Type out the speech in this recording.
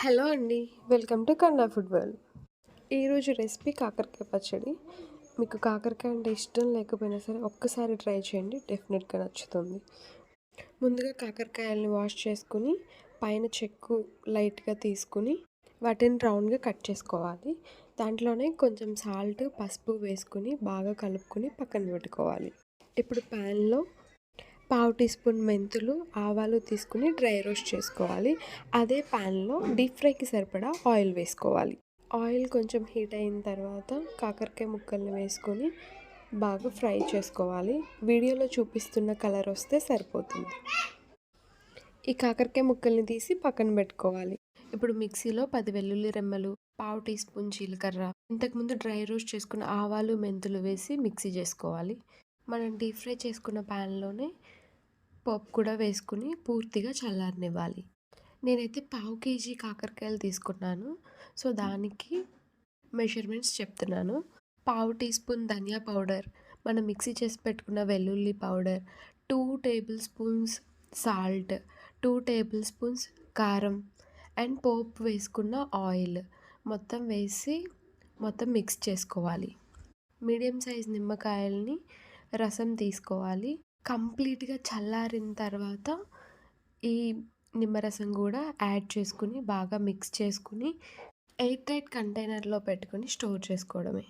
Hello అండి. Welcome to కన్నా food world. ఈరోజు రెసిపీ కాకరకాయ పచ్చడి. మీకు కాకరకాయ అంటే ఇష్టం లేకపోయినా సరే ఒక్కసారి ట్రై చేయండి, డెఫినెట్గా నచ్చుతుంది. ముందుగా కాకరకాయలని వాష్ చేసుకుని పైన చెక్కు లైట్గా తీసుకుని వాటిని రౌండ్గా కట్ చేసుకోవాలి. దాంట్లోనే కొంచెం సాల్ట్, పసుపు వేసుకుని బాగా కలుపుకొని పక్కన పెట్టుకోవాలి. ఇప్పుడు ప్యాన్లో పావు టీ స్పూన్ మెంతులు, ఆవాలు తీసుకుని డ్రై రోస్ట్ చేసుకోవాలి. అదే ప్యాన్లో డీప్ ఫ్రైకి సరిపడా ఆయిల్ వేసుకోవాలి. ఆయిల్ కొంచెం హీట్ అయిన తర్వాత కాకరకాయ ముక్కల్ని వేసుకొని బాగా ఫ్రై చేసుకోవాలి. వీడియోలో చూపిస్తున్న కలర్ వస్తే సరిపోతుంది. ఈ కాకరకాయ ముక్కల్ని తీసి పక్కన పెట్టుకోవాలి. ఇప్పుడు మిక్సీలో 10 వెల్లుల్లి రెమ్మలు, పావు టీ స్పూన్ జీలకర్ర, ఇంతకుముందు డ్రై రోస్ట్ చేసుకున్న ఆవాలు, మెంతులు వేసి మిక్సీ చేసుకోవాలి. మనం డీప్ ఫ్రై చేసుకున్న ప్యాన్లోనే పప్పు కూడా వేసుకుని పూర్తిగా చల్లారనివ్వాలి. నేనైతే పావు కేజీ కాకరకాయలు తీసుకున్నాను. సో దానికి మెజర్మెంట్స్ చెప్తున్నాను. పావు టీ స్పూన్ ధనియా పౌడర్, మనం మిక్సీ చేసి పెట్టుకున్న వెల్లుల్లి powder, 2 table spoons salt, 2 table spoons కారం అండ్ పోపు వేసుకున్న ఆయిల్ మొత్తం వేసి మొత్తం మిక్స్ చేసుకోవాలి. మీడియం సైజ్ నిమ్మకాయల్ని రసం తీసుకోవాలి. కంప్లీట్గా చల్లారిన తర్వాత ఈ నిమ్మరసం కూడా యాడ్ చేసుకుని బాగా మిక్స్ చేసుకుని ఎయిర్ టైట్ కంటైనర్లో పెట్టుకొని స్టోర్ చేసుకోవడమే.